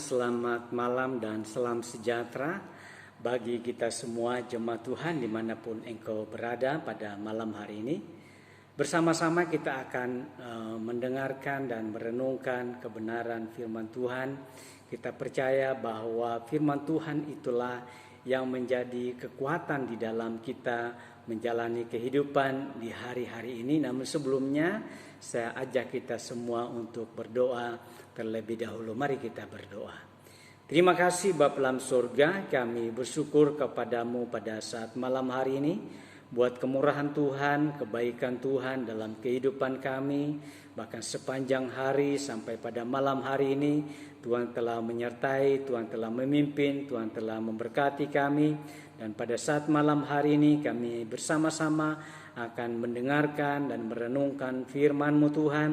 selamat malam dan salam sejahtera bagi kita semua jemaat Tuhan dimanapun engkau berada pada malam hari ini. Bersama-sama kita akan mendengarkan dan merenungkan kebenaran firman Tuhan. Kita percaya bahwa firman Tuhan itulah yang menjadi kekuatan di dalam kita menjalani kehidupan di hari-hari ini. Namun sebelumnya saya ajak kita semua untuk berdoa terlebih dahulu. Mari kita berdoa. Terima kasih Bapa dalam surga, kami bersyukur kepadamu pada saat malam hari ini buat kemurahan Tuhan, kebaikan Tuhan dalam kehidupan kami. Bahkan sepanjang hari sampai pada malam hari ini Tuhan telah menyertai, Tuhan telah memimpin, Tuhan telah memberkati kami. Dan pada saat malam hari ini kami bersama-sama akan mendengarkan dan merenungkan firman-Mu Tuhan.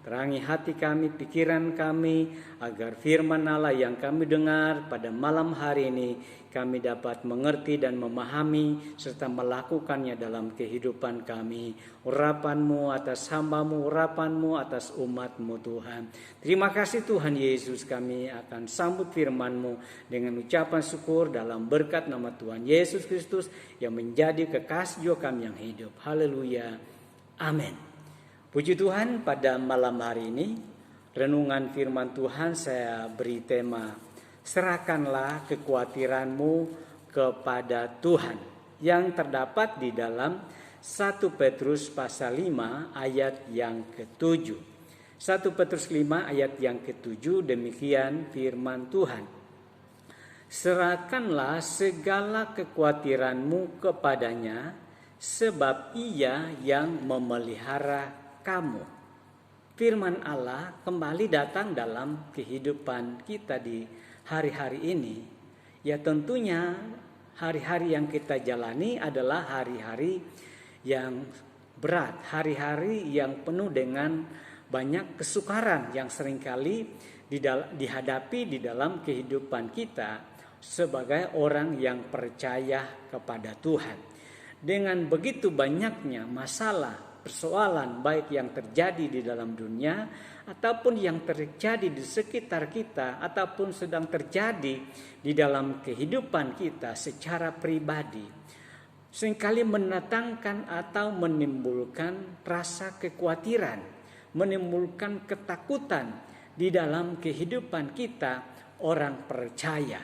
Terangi hati kami, pikiran kami, agar firman Allah yang kami dengar pada malam hari ini kami dapat mengerti dan memahami serta melakukannya dalam kehidupan kami. Urapan-Mu atas hamba-Mu, urapan-Mu atas umat-Mu Tuhan. Terima kasih Tuhan Yesus, kami akan sambut firman-Mu dengan ucapan syukur dalam berkat nama Tuhan Yesus Kristus yang menjadi kekasih jiwa kami yang hidup. Haleluya. Amin. Puji Tuhan, pada malam hari ini renungan firman Tuhan saya beri tema serahkanlah kekhawatiranmu kepada Tuhan yang terdapat di dalam 1 Petrus pasal 5 ayat yang ke-7. 1 Petrus 5 ayat yang ke-7 demikian firman Tuhan. Serahkanlah segala kekhawatiranmu kepadanya sebab Ia yang memelihara kamu. Firman Allah kembali datang dalam kehidupan kita di hari-hari ini. Ya tentunya hari-hari yang kita jalani adalah hari-hari yang berat, hari-hari yang penuh dengan banyak kesukaran yang seringkali dihadapi di dalam kehidupan kita sebagai orang yang percaya kepada Tuhan. Dengan begitu banyaknya masalah, persoalan baik yang terjadi di dalam dunia ataupun yang terjadi di sekitar kita ataupun sedang terjadi di dalam kehidupan kita secara pribadi, seringkali mendatangkan atau menimbulkan rasa kekhawatiran, menimbulkan ketakutan di dalam kehidupan kita orang percaya.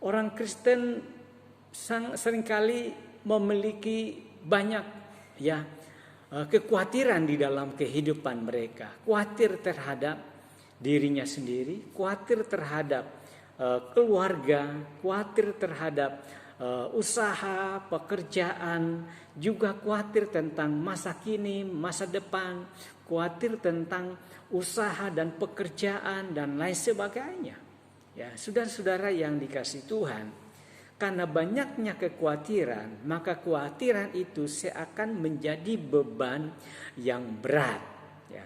Orang Kristen seringkali memiliki banyak kekhawatiran di dalam kehidupan mereka. Khawatir terhadap dirinya sendiri, khawatir terhadap keluarga, khawatir terhadap usaha, pekerjaan, juga khawatir tentang masa kini, masa depan, khawatir tentang usaha dan pekerjaan dan lain sebagainya. Ya, saudara-saudara yang dikasihi Tuhan, karena banyaknya kekhawatiran, maka kekhawatiran itu seakan menjadi beban yang berat. Ya.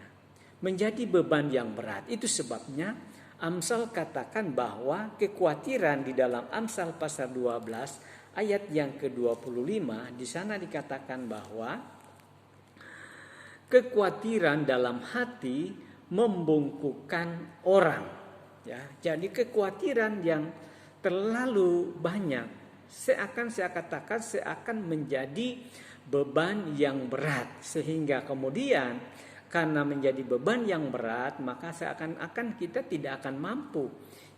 Menjadi beban yang berat. Itu sebabnya Amsal katakan bahwa kekhawatiran di dalam Amsal pasal 12 ayat yang ke-25, di sana dikatakan bahwa kekhawatiran dalam hati membungkukkan orang. Ya. Jadi kekhawatiran yang terlalu banyak seakan menjadi beban yang berat, sehingga kemudian karena menjadi beban yang berat maka seakan-akan kita tidak akan mampu.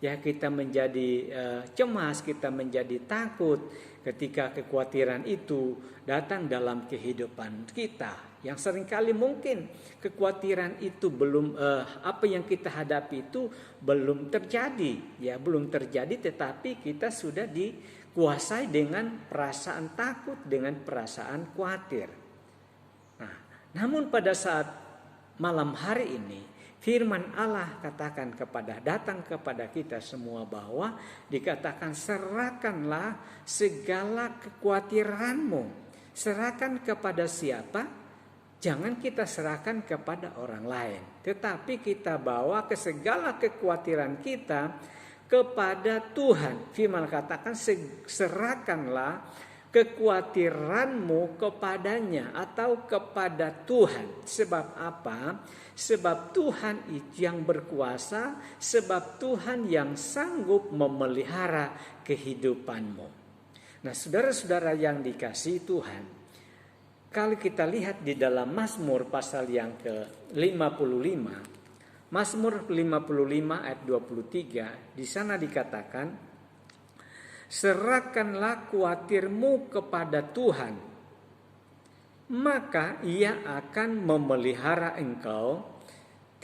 Ya, kita menjadi cemas, kita menjadi takut ketika kekhawatiran itu datang dalam kehidupan kita. Yang seringkali mungkin kekhawatiran itu belum apa yang kita hadapi itu belum terjadi, ya belum terjadi, tetapi kita sudah dikuasai dengan perasaan takut, dengan perasaan khawatir. Nah, namun pada saat malam hari ini firman Allah datang kepada kita semua bahwa dikatakan serahkanlah segala kekhawatiranmu. Serahkan kepada siapa? Jangan kita serahkan kepada orang lain, tetapi kita bawa ke segala kekhawatiran kita kepada Tuhan. Firman katakan serahkanlah kekhawatiranmu kepadanya atau kepada Tuhan. Sebab apa? Sebab Tuhan itu yang berkuasa, sebab Tuhan yang sanggup memelihara kehidupanmu. Nah, saudara-saudara yang dikasihi Tuhan, kalau kita lihat di dalam Mazmur pasal yang ke-55, Mazmur 55 ayat 23, di sana dikatakan, serahkanlah khawatirmu kepada Tuhan, maka Ia akan memelihara engkau,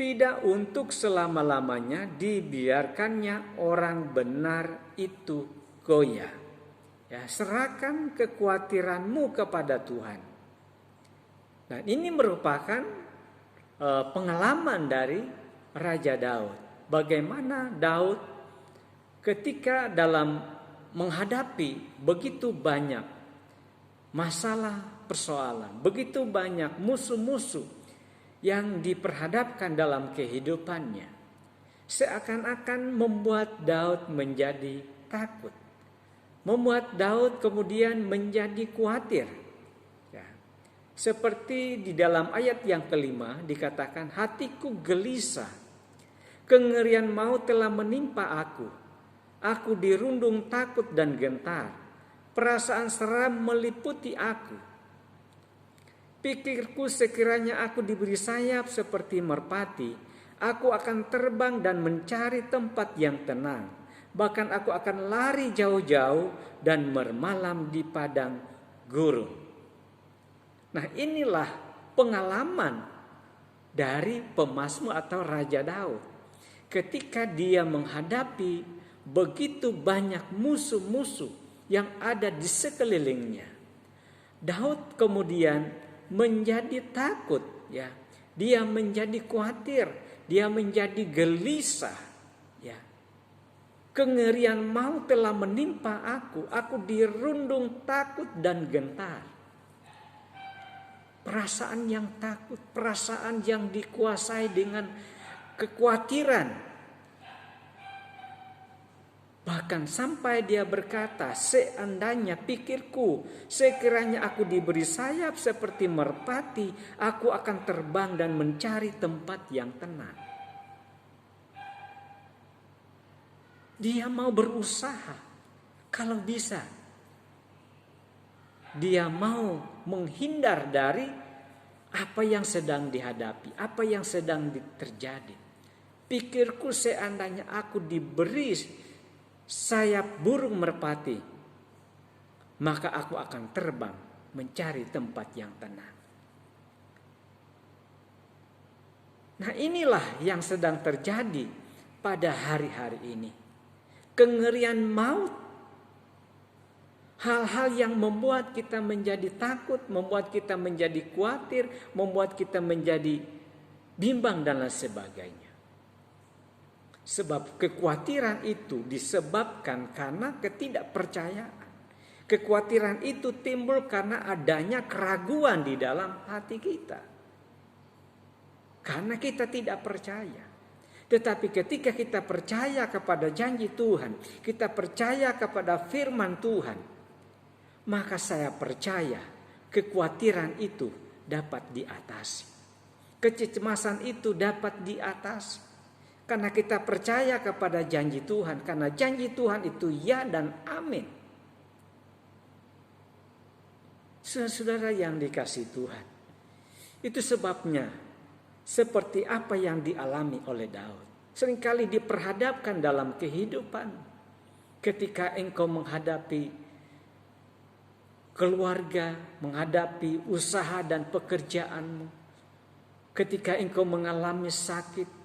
tidak untuk selama-lamanya dibiarkannya orang benar itu goyah. Ya, serahkan kekhawatiranmu kepada Tuhan. Nah, ini merupakan pengalaman dari Raja Daud. Bagaimana Daud ketika dalam menghadapi begitu banyak masalah persoalan, begitu banyak musuh-musuh yang diperhadapkan dalam kehidupannya, seakan-akan membuat Daud menjadi takut, membuat Daud kemudian menjadi khawatir. Ya. Seperti di dalam ayat yang kelima dikatakan, hatiku gelisah, kengerian maut telah menimpa aku. Aku dirundung takut dan gentar. Perasaan seram meliputi aku. Pikirku sekiranya aku diberi sayap seperti merpati, aku akan terbang dan mencari tempat yang tenang. Bahkan aku akan lari jauh-jauh dan bermalam di padang gurun. Nah, inilah pengalaman dari pemazmur atau Raja Daud. Ketika dia menghadapi begitu banyak musuh-musuh yang ada di sekelilingnya, Daud kemudian menjadi takut, ya. Dia menjadi khawatir, dia menjadi gelisah, ya. Kengerian maut telah menimpa aku dirundung takut dan gentar. Perasaan yang takut, perasaan yang dikuasai dengan kekhawatiran. Bahkan sampai dia berkata, seandainya pikirku, sekiranya aku diberi sayap seperti merpati, aku akan terbang dan mencari tempat yang tenang. Dia mau berusaha, kalau bisa. Dia mau menghindar dari apa yang sedang dihadapi, apa yang sedang terjadi. Pikirku seandainya aku diberi sayap burung merpati, maka aku akan terbang mencari tempat yang tenang. Nah, inilah yang sedang terjadi pada hari-hari ini. Kengerian maut, hal-hal yang membuat kita menjadi takut, membuat kita menjadi khawatir, membuat kita menjadi bimbang dan lain sebagainya. Sebab kekhawatiran itu disebabkan karena ketidakpercayaan. Kekhawatiran itu timbul karena adanya keraguan di dalam hati kita. Karena kita tidak percaya. Tetapi ketika kita percaya kepada janji Tuhan, kita percaya kepada firman Tuhan, maka saya percaya kekhawatiran itu dapat diatasi. Kecemasan itu dapat diatasi. Karena kita percaya kepada janji Tuhan. Karena janji Tuhan itu ya dan amin. Saudara yang dikasihi Tuhan, itu sebabnya seperti apa yang dialami oleh Daud. Seringkali diperhadapkan dalam kehidupan. Ketika engkau menghadapi keluarga, menghadapi usaha dan pekerjaanmu. Ketika engkau mengalami sakit.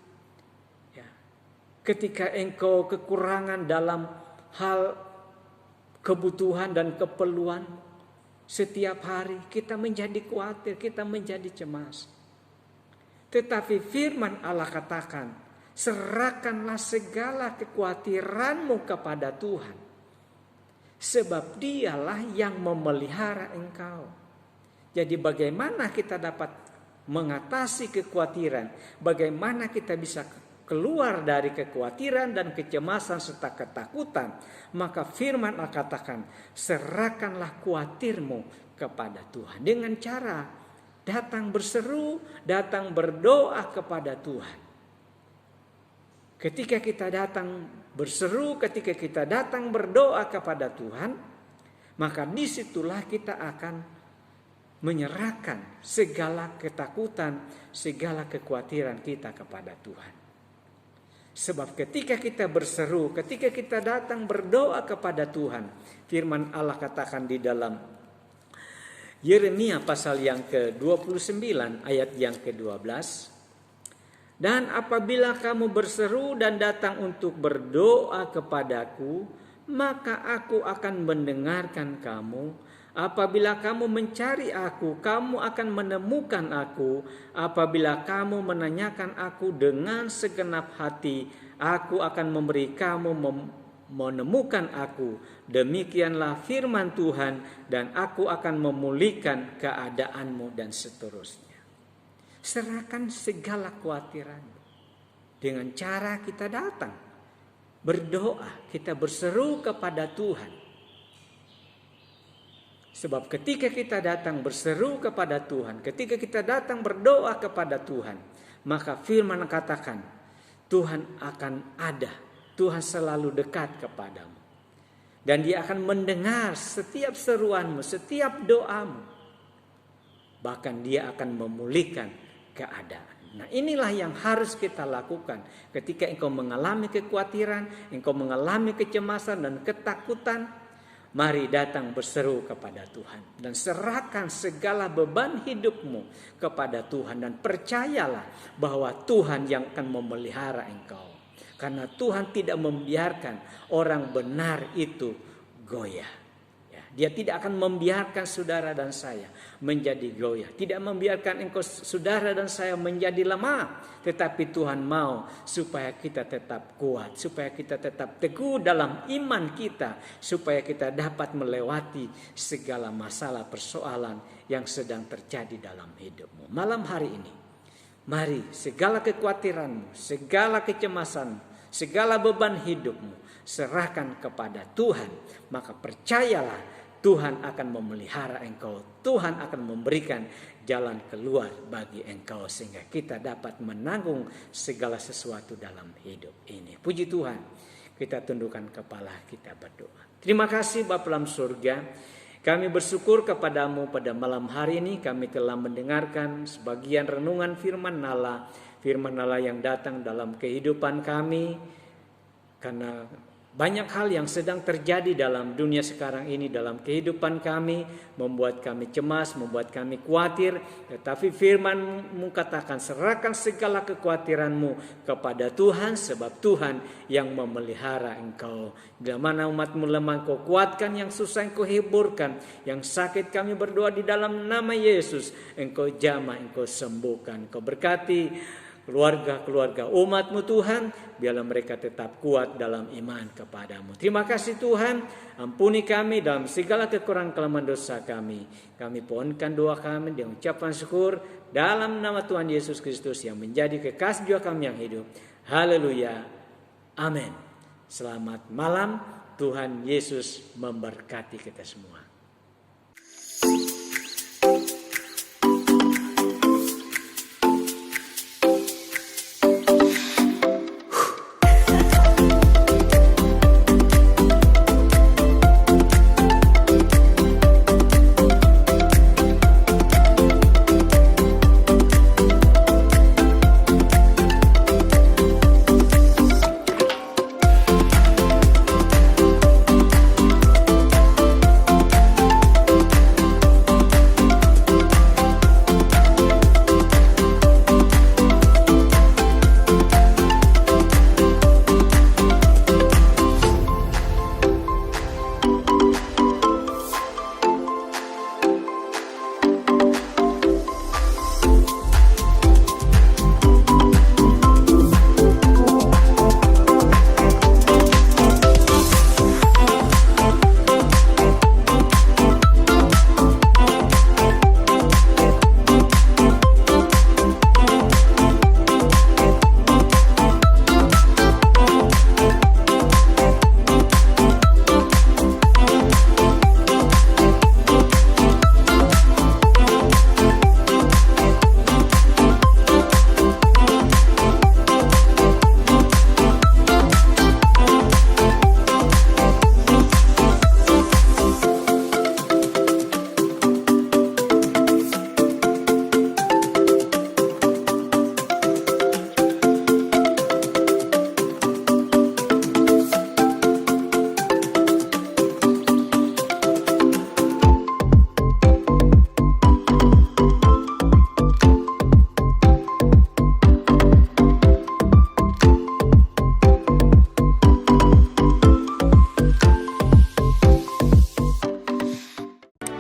Ketika engkau kekurangan dalam hal kebutuhan dan keperluan, setiap hari kita menjadi khawatir, kita menjadi cemas. Tetapi firman Allah katakan, serahkanlah segala kekhawatiranmu kepada Tuhan. Sebab dialah yang memelihara engkau. Jadi bagaimana kita dapat mengatasi kekhawatiran? Bagaimana kita bisa keluar dari kekhawatiran dan kecemasan serta ketakutan, maka firman Allah katakan, serahkanlah khawatirmu kepada Tuhan. Dengan cara datang berseru, datang berdoa kepada Tuhan. Ketika kita datang berseru, ketika kita datang berdoa kepada Tuhan, maka disitulah kita akan menyerahkan segala ketakutan, segala kekhawatiran kita kepada Tuhan. Sebab ketika kita berseru, ketika kita datang berdoa kepada Tuhan, firman Allah katakan di dalam Yeremia pasal yang ke-29 ayat yang ke-12. Dan apabila kamu berseru dan datang untuk berdoa kepadaku, maka aku akan mendengarkan kamu. Apabila kamu mencari aku, kamu akan menemukan aku. Apabila kamu menanyakan aku dengan segenap hati, aku akan memberi kamu menemukan aku. Demikianlah firman Tuhan, dan aku akan memulihkan keadaanmu, dan seterusnya. Serahkan segala kekhawatiran dengan cara kita datang berdoa, kita berseru kepada Tuhan. Sebab ketika kita datang berseru kepada Tuhan, ketika kita datang berdoa kepada Tuhan, maka firman katakan, Tuhan akan ada, Tuhan selalu dekat kepadamu. Dan Dia akan mendengar setiap seruanmu, setiap doamu. Bahkan Dia akan memulihkan keadaan. Nah, inilah yang harus kita lakukan ketika engkau mengalami kekhawatiran, engkau mengalami kecemasan dan ketakutan. Mari datang berseru kepada Tuhan dan serahkan segala beban hidupmu kepada Tuhan, dan percayalah bahwa Tuhan yang akan memelihara engkau. Karena Tuhan tidak membiarkan orang benar itu goyah. Dia tidak akan membiarkan saudara dan saya menjadi goyah. Tidak membiarkan engkau saudara dan saya menjadi lemah. Tetapi Tuhan mau supaya kita tetap kuat. Supaya kita tetap teguh dalam iman kita. Supaya kita dapat melewati segala masalah persoalan yang sedang terjadi dalam hidupmu. Malam hari ini, mari segala kekhawatiranmu, segala kecemasanmu, segala beban hidupmu serahkan kepada Tuhan. Maka percayalah, Tuhan akan memelihara engkau. Tuhan akan memberikan jalan keluar bagi engkau, sehingga kita dapat menanggung segala sesuatu dalam hidup ini. Puji Tuhan. Kita tundukkan kepala, kita berdoa. Terima kasih Bapa dalam surga. Kami bersyukur kepadamu pada malam hari ini. Kami telah mendengarkan sebagian renungan firman Allah. Firman Allah yang datang dalam kehidupan kami. Karena banyak hal yang sedang terjadi dalam dunia sekarang ini, dalam kehidupan kami, membuat kami cemas, membuat kami khawatir. Tetapi firman-Mu katakan, serahkan segala kekhawatiranmu kepada Tuhan, sebab Tuhan yang memelihara engkau. Bila mana umat-Mu lemah, Engkau kuatkan, yang susah Engkau hiburkan, yang sakit kami berdoa di dalam nama Yesus, Engkau jamah, Engkau sembuhkan. Engkau berkati keluarga-keluarga umat-Mu Tuhan, biarlah mereka tetap kuat dalam iman kepadamu. Terima kasih Tuhan, ampuni kami dalam segala kekurangan kelemahan dosa kami. Kami pohonkan doa kami dengan ucapan syukur dalam nama Tuhan Yesus Kristus yang menjadi kekasih jiwa kami yang hidup. Haleluya, amin. Selamat malam, Tuhan Yesus memberkati kita semua.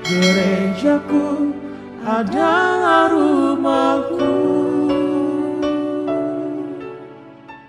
gerejaku adalah rumahku.